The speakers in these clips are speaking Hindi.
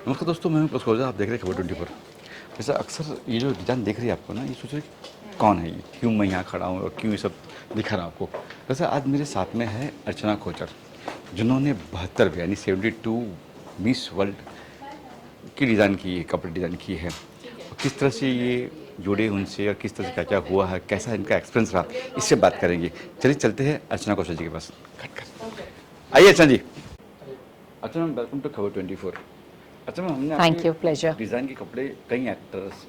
नमस्कार दोस्तों, मैं हूं पुष्पोजा। आप देख रहे हैं खबर 24। वैसे अक्सर ये जो डिज़ाइन देख रही है आपको ना, ये सोच रहे कौन है ये, क्यों मैं यहाँ खड़ा हूँ और क्यों ये सब दिखा रहा हूँ आपको। वैसे आज मेरे साथ में है अर्चना कोचर, जिन्होंने 72 यानी 72 मिस वर्ल्ड की डिज़ाइन की है, कपड़े डिज़ाइन की है। और किस तरह से ये जुड़े उनसे और किस तरह से क्या क्या हुआ है, कैसा इनका एक्सपीरियंस रहा, इससे बात करेंगे। चलिए चलते हैं अर्चना कौशल जी के पास। खट खट आइए अर्चना जी। अच्छा मैम, वेलकम टू खबर 24। अच्छा मैम, हमने थैंक यू, आपके प्लेजर। डिज़ाइन के कपड़े कई एक्ट्रेस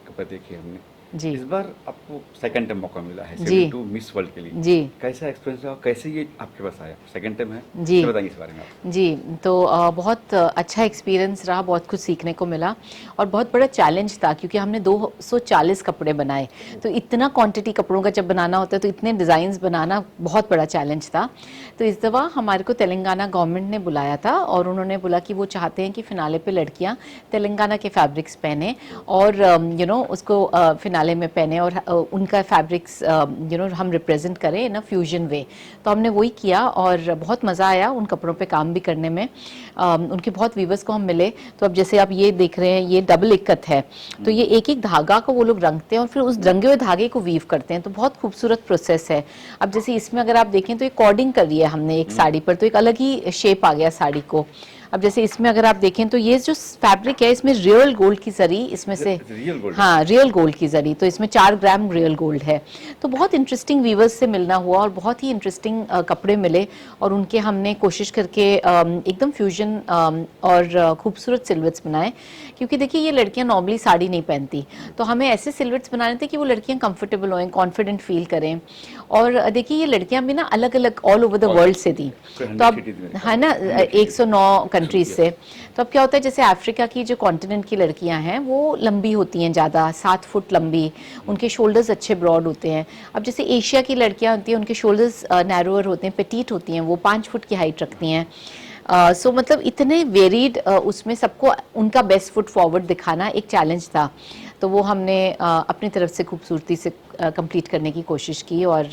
कपड़े देखे हमने। जी इस बार आपको सेकंड टाइम मौका मिला है जी 72 मिस वर्ल्ड के लिए। जी कैसा एक्सपीरियंस रहा, कैसे ये आपके पास आया? सेकंड टाइम है, जी क्या बताएंगे इस बारे में आप? जी। तो बहुत अच्छा एक्सपीरियंस रहा, बहुत कुछ सीखने को मिला और बहुत बड़ा चैलेंज था क्योंकि हमने 240 कपड़े बनाए। तो इतना क्वांटिटी कपड़ों का जब बनाना होता है तो इतने डिज़ाइंस बनाना बहुत बड़ा चैलेंज था। तो इस दफ़ा हमारे को तेलंगाना गवर्नमेंट ने बुलाया था और उन्होंने बोला कि वो चाहते हैं कि फ़िनाले पे लड़कियां तेलंगाना के फैब्रिक्स पहने और उसको फ़िनाले में पहने और उनका फैब्रिक्स हम रिप्रेजेंट करें इन अ फ्यूजन वे। तो हमने वही किया और बहुत मज़ा आया उन कपड़ों पे काम भी करने में। उनके बहुत वीवर्स को हम मिले। तो अब जैसे आप ये देख रहे हैं, ये डबल इक्कत है। तो ये एक एक धागा को वो लोग रंगते हैं और फिर उस रंगे हुए धागे को वीव करते हैं। तो बहुत खूबसूरत प्रोसेस है। अब जैसे इसमें अगर आप देखें तो ये कॉर्डिंग कर रही है हमने एक साड़ी पर, तो एक अलग ही शेप आ गया साड़ी को। अब जैसे इसमें अगर आप देखें तो ये जो फैब्रिक है इसमें रियल गोल्ड की जरी इसमें से, रियल गोल्ड है। हाँ रियल गोल्ड की जरी, तो इसमें 4 ग्राम रियल गोल्ड है। तो बहुत इंटरेस्टिंग वीवर्स से मिलना हुआ और बहुत ही इंटरेस्टिंग कपड़े मिले और उनके हमने कोशिश करके एकदम फ्यूजन और खूबसूरत सिल्वेट्स बनाए। क्योंकि देखिए ये लड़कियां नॉर्मली साड़ी नहीं पहनती, तो हमें ऐसे सिल्वेट्स बनाने थे कि वो लड़कियां कंफर्टेबल हों, कॉन्फिडेंट फील करें। और देखिए ये लड़कियां भी ना अलग अलग ऑल ओवर द वर्ल्ड से थी। तो अब है ना 109 कंट्रीज से। तो अब क्या होता है, जैसे अफ्रीका की जो कॉन्टिनेंट की लड़कियां हैं वो लंबी होती हैं, ज़्यादा 7 फुट लंबी, उनके शोल्डर्स अच्छे ब्रॉड होते हैं। अब जैसे एशिया की लड़कियां होती हैं उनके शोल्डर्स नैरोअर होते हैं, पेटीट होती हैं, वो 5 फुट की हाइट रखती हैं। सो मतलब इतने वेरिड उसमें सबको उनका बेस्ट फुट फॉरवर्ड दिखाना एक चैलेंज था। तो वो हमने अपनी तरफ से खूबसूरती से कंप्लीट करने की कोशिश की और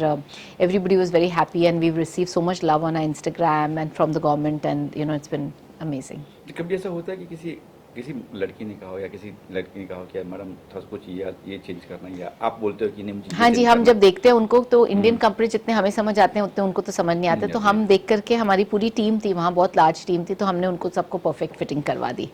everybody was very happy and we receive so much love on our Instagram and from the government and it's been amazing. कभी ऐसा होता है कि किसी किसी लड़की ने कहा हो या किसी लड़की ने कहा हो कि मैडम थोड़ा कुछ ये चेंज करना है, या आप बोलते हो कि नहीं मुझे ये हाँ जी, चेंज हम करना जब देखते हैं उनको तो इंडियन कपड़े जितने हमें समझ आते हैं उतने उनको तो समझ नहीं आते। नहीं तो आते हम हैं। देख करके, हमारी पूरी टीम थी वहाँ, बहुत लार्ज टीम थी, तो हमने उनको सबको परफेक्ट फिटिंग करवा दी।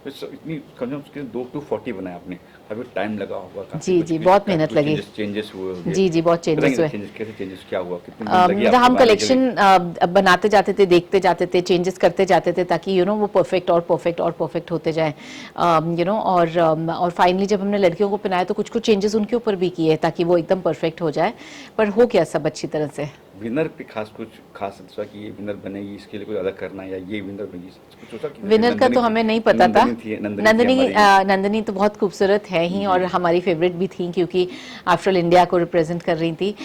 तो इतनी कम से कम 2 to 40 बनाए आपने, काफी टाइम लगा होगा, काफी जी कुछ जी, बहुत मेहनत कुछ लगी। चेंजेस हुए होंगे। जी जी, बहुत चेंजेस बताएंगे हुए। चेंजेस कैसे, चेंजेस क्या हुआ, कितने दिन लगे मतलब आपको हम बनाने के लिए? कलेक्शन बनाते जाते थे, देखते जाते थे, चेंजेस करते जाते थे ताकि वो परफेक्ट और परफेक्ट और परफेक्ट होते जाए। और फाइनली जब हमने लड़कियों को पहनाया तो कुछ कुछ चेंजेस उनके ऊपर भी किए ताकि वो एकदम परफेक्ट हो जाए, पर हो गया सब अच्छी तरह से। विनर पे खास कुछ खास सोचा कि ये विनर बनेगी, इसके लिए कुछ अलग करना है, या ये विनर बनेगी, कुछ सोचा कि? विनर का तो हमें नहीं पता था। नंदनी थी हमारी। नंदनी तो बहुत खूबसूरत है ही और हमारी फेवरेट भी थी क्योंकि आफ्टर ऑल इंडिया को रिप्रेजेंट कर रही थी।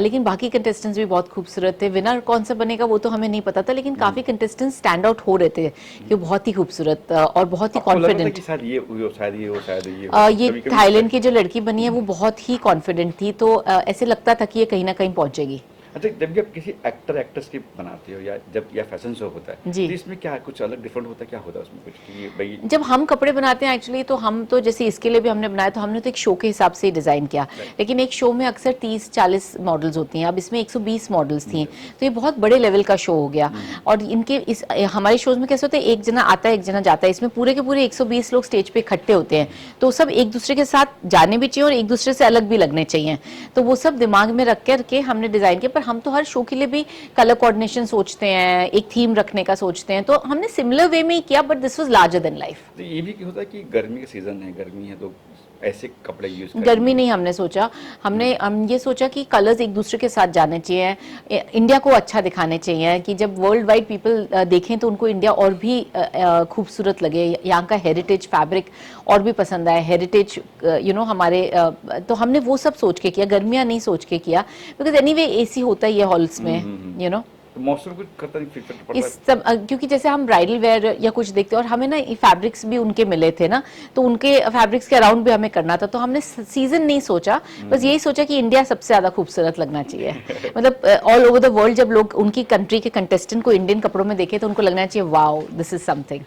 लेकिन बाकी कंटेस्टेंट्स भी बहुत खूबसूरत थे। विनर कौन सा बनेगा वो तो हमें नहीं पता था, लेकिन काफ़ी कंटेस्टेंट्स स्टैंड आउट हो रहे थे कि वो बहुत ही खूबसूरत और बहुत ही आपको लगा था कॉन्फिडेंट। कि शायद ये वो शायद ये वो शायद ये ये कभी-कभी थाईलैंड की जो लड़की बनी है वो बहुत ही कॉन्फिडेंट थी, तो ऐसे लगता था कि ये कहीं ना कहीं पहुंचेगी। अच्छा, जब भी आप किसी एक्टर एक्ट्रेस की बनाते हो या जब या फैशन शो होता है, जी। तो इसमें क्या कुछ अलग डिफरेंट होता है, क्या होता है उसमें कुछ कि भाई? जब हम कपड़े बनाते हैं एक्चुअली, तो हम तो जैसे इसके लिए भी हमने बनाया तो हमने तो एक शो के हिसाब से डिज़ाइन किया। लेकिन एक शो में अक्सर 30-40 मॉडल्स होती हैं, अब इसमें 120 मॉडल्स थी, तो ये बहुत बड़े लेवल का शो हो गया। और इनके इस हमारे शोज में कैसे होते हैं, एक जना आता है एक जना जाता है, इसमें पूरे के पूरे 120 लोग स्टेज पे इकट्ठे होते हैं, तो सब एक दूसरे के साथ जाने भी चाहिए और एक दूसरे से अलग भी लगने चाहिए। तो वो सब दिमाग में रख करके हमने डिज़ाइन किया। पर हम तो हर शो के लिए भी कलर कोऑर्डिनेशन सोचते हैं, एक थीम रखने का सोचते हैं, तो हमने सिमिलर वे में ही किया, but this was larger than life. तो ये भी होता है कि गर्मी का सीजन है, गर्मी है तो ऐसे कपड़े यूज करते गर्मी हैं। नहीं हमने सोचा, हमने हम ये सोचा कि कलर्स एक दूसरे के साथ जाने चाहिए, इंडिया को अच्छा दिखाने चाहिए कि जब वर्ल्ड वाइड पीपल देखें तो उनको इंडिया और भी खूबसूरत लगे, यहाँ का हेरिटेज फैब्रिक और भी पसंद आए, हेरिटेज हमारे तो हमने वो सब सोच के किया, गर्मियाँ नहीं सोच के किया, बिकॉज एनीवे एसी होता ही है हॉल्स में। तो मॉइस्चर कुछ करता नहीं, इफेक्ट पड़ता इस है? सब क्योंकि जैसे हम ब्राइडल वेयर या कुछ देखते हैं और हमें ना फैब्रिक्स भी उनके मिले थे ना, तो उनके फैब्रिक्स के अराउंड भी हमें करना था, तो हमने सीजन नहीं सोचा, बस यही सोचा कि इंडिया सबसे ज्यादा खूबसूरत लगना चाहिए। मतलब ऑल ओवर द वर्ल्ड जब लोग उनकी कंट्री के कंटेस्टेंट को इंडियन कपड़ों में देखे तो उनको लगना चाहिए वाओ दिस इज समथिंग,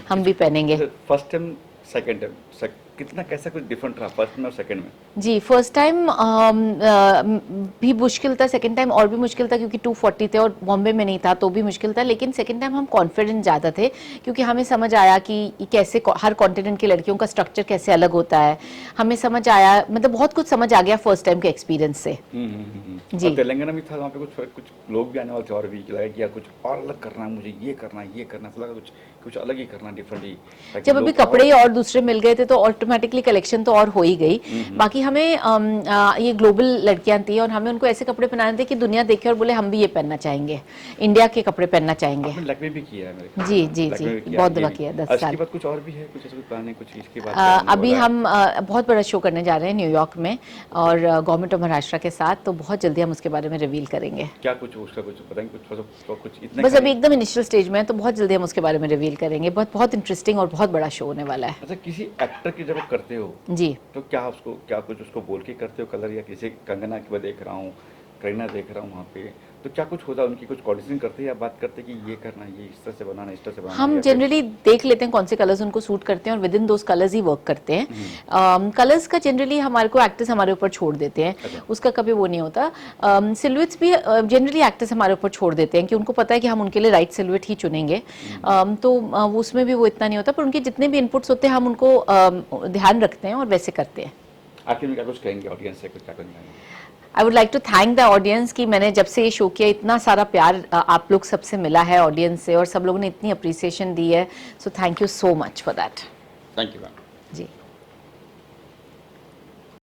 हम भी पहनेंगे। फर्स्ट टाइम सेकंड टाइम कितना कैसा कुछ डिफरेंट रहा फर्स्ट में और सेकंड में? जी फर्स्ट टाइम भी मुश्किल था, सेकंड टाइम और भी मुश्किल था क्योंकि 240 थे और बॉम्बे में नहीं था तो भी मुश्किल था, लेकिन सेकंड टाइम हम कॉन्फिडेंट ज़्यादा थे क्योंकि हमें समझ आया कि कैसे हर कॉन्टिनेंट की लड़कियों का स्ट्रक्चर कैसे अलग होता है, हमें समझ आया, मतलब बहुत कुछ समझ आ गया फर्स्ट टाइम के एक्सपीरियंस से। जी। और तेलंगाना में था वहाँ पे कुछ लोग भी आने वाले थे और भी लगा कि यार कुछ और अलग करना है, मुझे ये करना तो लगा कुछ अलग ही करना, डिफरेंटली। जब अभी कपड़े और दूसरे मिल गए थे तो ऑटोमेटिकली कलेक्शन तो और हो ही गई। बाकी हमें ये ग्लोबल लड़कियां थी और हमें उनको ऐसे कपड़े पहनाने थे कि दुनिया देखे और बोले हम भी ये पहनना चाहेंगे, इंडिया के कपड़े पहनना चाहेंगे। आपने लखनऊ भी किया है मेरे ख्याल जी से। जी लखनऊ जी भी किया, बहुत ये दफा भी। किया, 10 इसके साल। बाद कुछ और भी है, कुछ ऐसे कुछ प्लान है, कुछ इसके बाद क्या होने अभी वाला है? हम बहुत बड़ा शो करने जा रहे हैं न्यूयॉर्क में और गवर्नमेंट ऑफ महाराष्ट्र के साथ, तो बहुत जल्दी हम उसके बारे में रिवील करेंगे। क्या कुछ उसका कुछ बताएंगे, कुछ इतना बस अभी एकदम इनिशियल स्टेज में है तो बहुत जल्दी हम उसके बारे में रिवील करेंगे। बहुत बहुत इंटरेस्टिंग और बहुत बड़ा शो होने वाला है। अच्छा, किसी एक्टर की जब आप करते हो जी तो क्या कुछ उसको बोल के करते हो कलर, या किसी कंगना की मैं देख रहा हूँ, करीना देख रहा हूँ वहाँ पे, तो क्या कुछ होता है उनकी कुछ कोऑर्डिनेशन करते हैं या बात करते हैं कि ये करना, ये इस तरह से बनाना, इस तरह से बनाना? हम या फिर- जनरली देख लेते हैं कौन से कलर्स उनको सूट करते हैं और with in those colours he work करते हैं। कलर्स का जनरली हमारे को एक्टर्स हमारे ऊपर छोड़ देते हैं, अच्छा। उसका कभी वो नहीं होता। सिलुएट्स भी जनरली एक्टर्स हमारे ऊपर छोड़ देते हैं कि उनको पता है कि हम उनके लिए राइट सिलुएट ही चुनेंगे। तो उसमें भी वो इतना नहीं होता, पर उनके जितने भी इनपुट्स होते हैं हम उनको ध्यान रखते हैं और वैसे करते हैं। आखिर में क्या कुछ कहेंगे ऑडियंस से, कुछ क्या कहेंगे? I would like to thank the audience कि मैंने जब से ये शो किया इतना सारा प्यार आप लोग सबसे मिला है ऑडियंस से, और सब लोगों ने इतनी अप्रिसिएशन दी है, so thank you so much for that. Thank you ma'am. Ji.